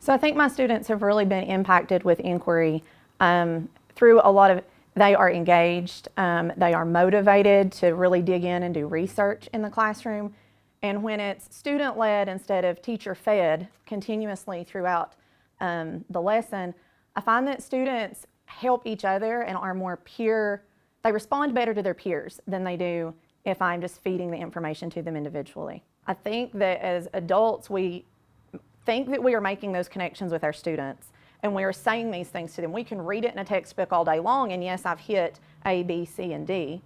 So I think my students have really been impacted with inquiry through a lot of, they are engaged, they are motivated to really dig in and do research in the classroom. And when it's student-led instead of teacher-fed continuously throughout the lesson, I find that students help each other and are more peer, they respond better to their peers than they do if I'm just feeding the information to them individually. I think that as adults, we think that we are making those connections with our students and we are saying these things to them. We can read it in a textbook all day long and yes, I've hit A, B, C, and D,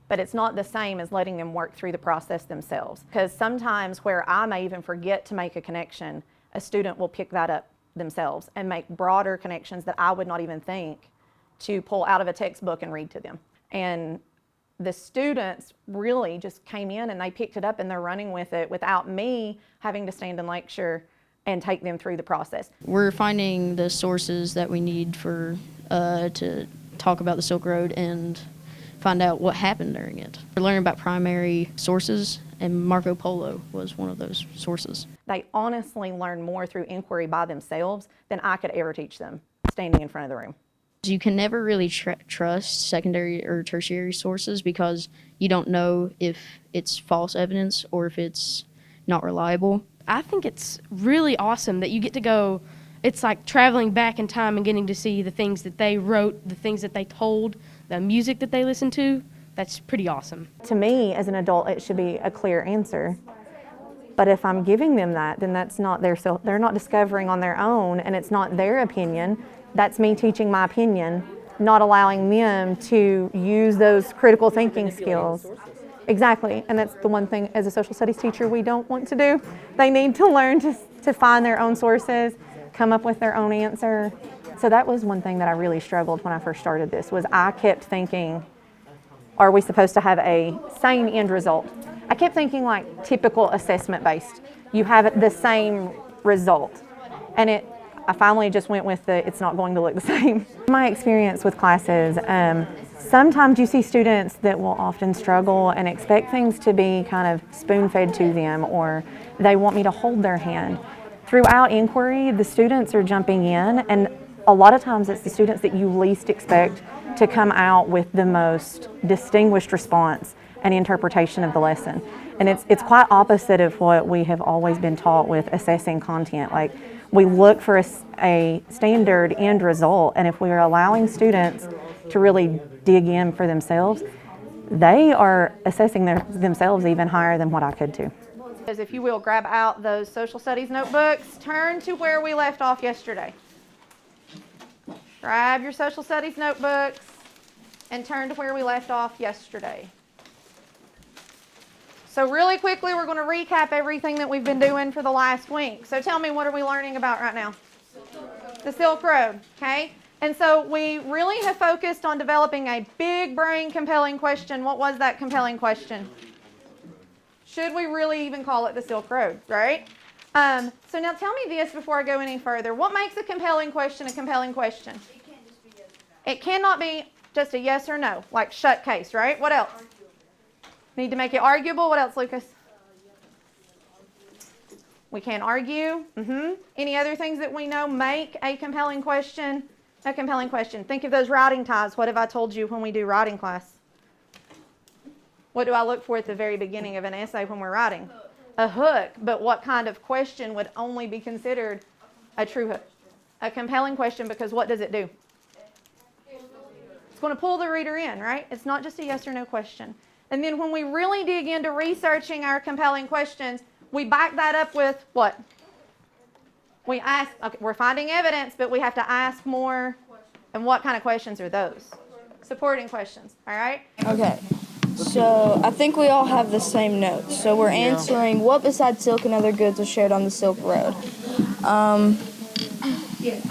but it's not the same as letting them work through the process themselves. Because sometimes where I may even forget to make a connection, a student will pick that up themselves and make broader connections that I would not even think to pull out of a textbook and read to them. And the students really just came in and they picked it up and they're running with it without me having to stand and lecture and take them through the process. We're finding the sources that we need for to talk about the Silk Road and find out what happened during it. We're learning about primary sources, and Marco Polo was one of those sources. They honestly learn more through inquiry by themselves than I could ever teach them standing in front of the room. You can never really trust secondary or tertiary sources because you don't know if it's false evidence or if it's not reliable. I think it's really awesome that you get to go, it's like traveling back in time and getting to see the things that they wrote, the things that they told, the music that they listened to. That's pretty awesome. To me, as an adult, it should be a clear answer. But if I'm giving them that, then that's not their self, they're not discovering on their own and it's not their opinion. That's me teaching my opinion, not allowing them to use those critical thinking skills. Exactly, and that's the one thing as a social studies teacher we don't want to do. They need to learn to find their own sources, come up with their own answer. So that was one thing that I really struggled when I first started this, was I kept thinking, are we supposed to have a same end result? I kept thinking like typical assessment based. You have the same result. And I finally just went with it's not going to look the same. My experience with classes, sometimes you see students that will often struggle and expect things to be kind of spoon-fed to them, or they want me to hold their hand. Throughout inquiry, the students are jumping in, and a lot of times it's the students that you least expect to come out with the most distinguished response and interpretation of the lesson. And it's quite opposite of what we have always been taught with assessing content. Like, we look for a standard end result, and if we are allowing students to really dig in for themselves, they are assessing themselves even higher than what I could too. If you will, grab out those social studies notebooks, turn to where we left off yesterday. Grab your social studies notebooks and turn to where we left off yesterday. So really quickly, we're going to recap everything that we've been doing for the last week. So tell me, what are we learning about right now? The Silk Road, okay? And so we really have focused on developing a big brain compelling question. What was that compelling question? Should we really even call it the Silk Road, right? So now tell me this before I go any further. What makes a compelling question a compelling question? It can't just be yes or no. It cannot be just a yes or no, like shut case, right? What else? Need to make it arguable. What else, Lucas? We can't argue. Any other things that we know make a compelling question a compelling question? Think of those writing ties. What have I told you when we do writing class? What do I look for at the very beginning of an essay when we're writing? A hook. But what kind of question would only be considered a true hook? A compelling question, because what does it do? It's going to pull the reader in, right? It's not just a yes or no question. And then when we really dig into researching our compelling questions, we back that up with what? We ask, okay, we're finding evidence, but we have to ask more. And what kind of questions are those? Supporting questions, all right? Okay, so I think we all have the same notes. So we're answering what besides silk and other goods was shared on the Silk Road.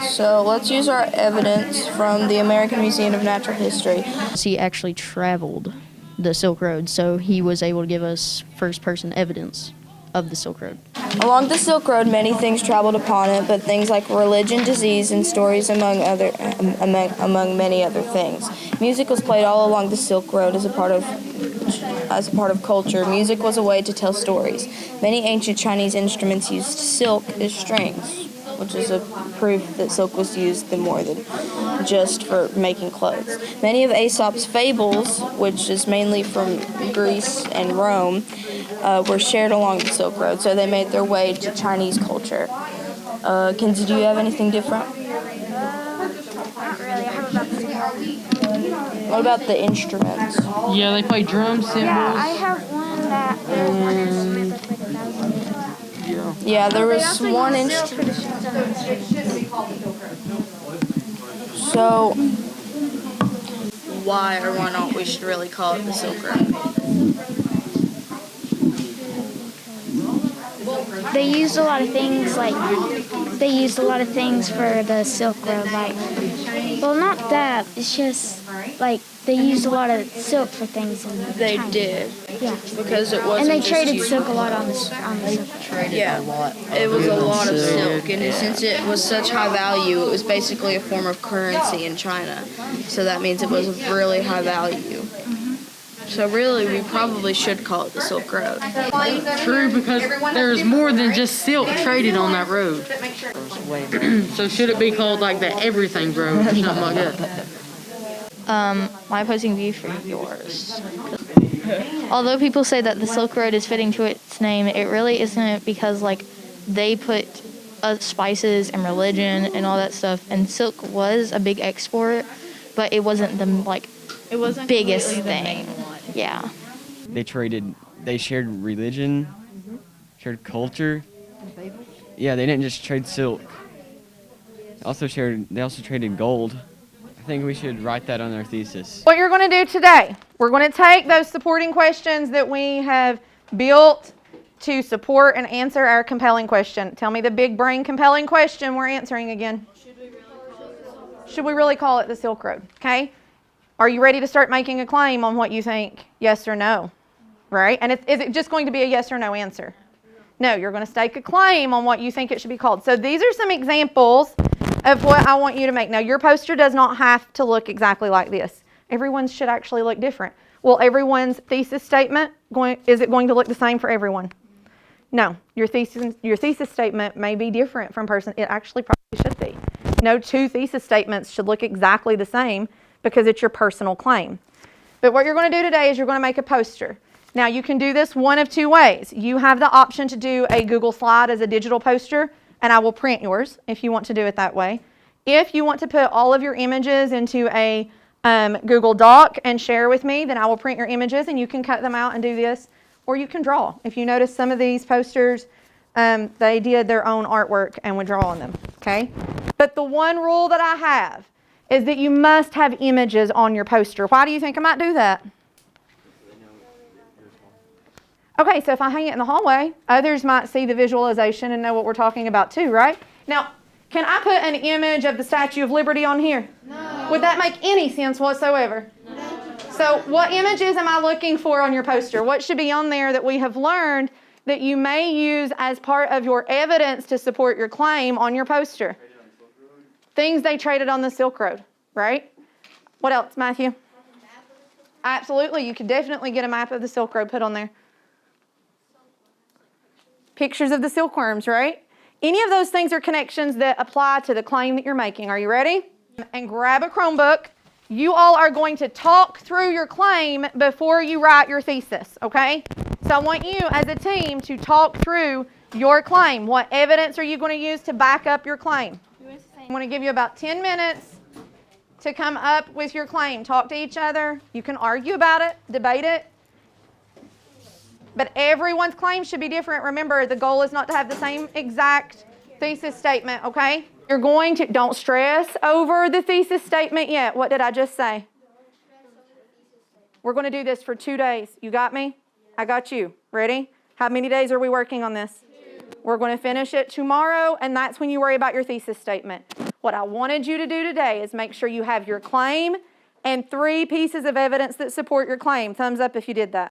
So let's use our evidence from the American Museum of Natural History. He actually traveled the Silk Road, so he was able to give us first-person evidence of the Silk Road. Along the Silk Road, many things traveled upon it, but things like religion, disease, and stories among many other things. Music was played all along the Silk Road as a part of culture. Music was a way to tell stories. Many ancient Chinese instruments used silk as strings. which is a proof that silk was used more than just for making clothes. Many of Aesop's fables, which is mainly from Greece and Rome, were shared along the Silk Road, so they made their way to Chinese culture. Kenzie, do you have anything different? Not really. I have about the same. What about the instruments? Yeah, they play drum cymbals. Yeah, I have one that there's one instrument that's like 1,000. Yeah, there They was also one use silk instrument. for the strings on instruments. So, why or why not we should really call it the Silk Road? They used a lot of things for the Silk Road, like, well, not that. It's just like they used a lot of silk for things. They did, Yeah, because it wasn't and they just traded used- silk a lot on the Silk Road. Yeah, it was a lot of silk, and since it was such high value, it was basically a form of currency in China. So that means it was of really high value. So really, we probably should call it the Silk Road. True, because there's more than just silk traded on that road. So should it be called like the Everything Road or something like that? My opposing view for yours. Although people say that the Silk Road is fitting to its name, it really isn't, because like they put spices and religion and all that stuff, and silk was a big export, but it wasn't the biggest thing. Yeah. They shared religion, shared culture. Yeah, they didn't just trade silk. They also traded gold. I think we should write that on our thesis. What you're going to do today, we're going to take those supporting questions that we have built to support and answer our compelling question. Tell me the big brain compelling question we're answering again. Should we really call it the Silk Road? Okay. Are you ready to start making a claim on what you think? Yes or no? Right? And is it just going to be a yes or no answer? No, you're going to stake a claim on what you think it should be called. So these are some examples of what I want you to make. Now, your poster does not have to look exactly like this. Everyone's should actually look different. Well, everyone's thesis statement, is it going to look the same for everyone? No, your thesis statement may be different from person. It actually probably should be. No two thesis statements should look exactly the same because it's your personal claim. But what you're going to do today is you're going to make a poster. Now, you can do this one of two ways. You have the option to do a Google slide as a digital poster, and I will print yours if you want to do it that way. If you want to put all of your images into a Google Doc and share with me, then I will print your images and you can cut them out and do this, or you can draw. If you notice some of these posters, they did their own artwork and would draw on them, okay? But the one rule that I have is that you must have images on your poster. Why do you think I might do that? Okay, so if I hang it in the hallway, others might see the visualization and know what we're talking about too, right? Now, can I put an image of the Statue of Liberty on here? No. Would that make any sense whatsoever? No. So what images am I looking for on your poster? What should be on there that we have learned that you may use as part of your evidence to support your claim on your poster? Things they traded on the Silk Road, right? What else, Matthew? Absolutely, you could definitely get a map of the Silk Road put on there. Pictures of the silkworms, right? Any of those things are connections that apply to the claim that you're making. Are you ready? And grab a Chromebook. You all are going to talk through your claim before you write your thesis, okay? So I want you as a team to talk through your claim. What evidence are you going to use to back up your claim? I'm going to give you about 10 minutes to come up with your claim. Talk to each other. You can argue about it, debate it. But everyone's claim should be different. Remember, the goal is not to have the same exact thesis statement, okay? You're going to, don't stress over the thesis statement yet. What did I just say? We're going to do this for 2 days. You got me? I got you. Ready? How many days are we working on this? 2. We're going to finish it tomorrow, and that's when you worry about your thesis statement. What I wanted you to do today is make sure you have your claim and 3 pieces of evidence that support your claim. Thumbs up if you did that.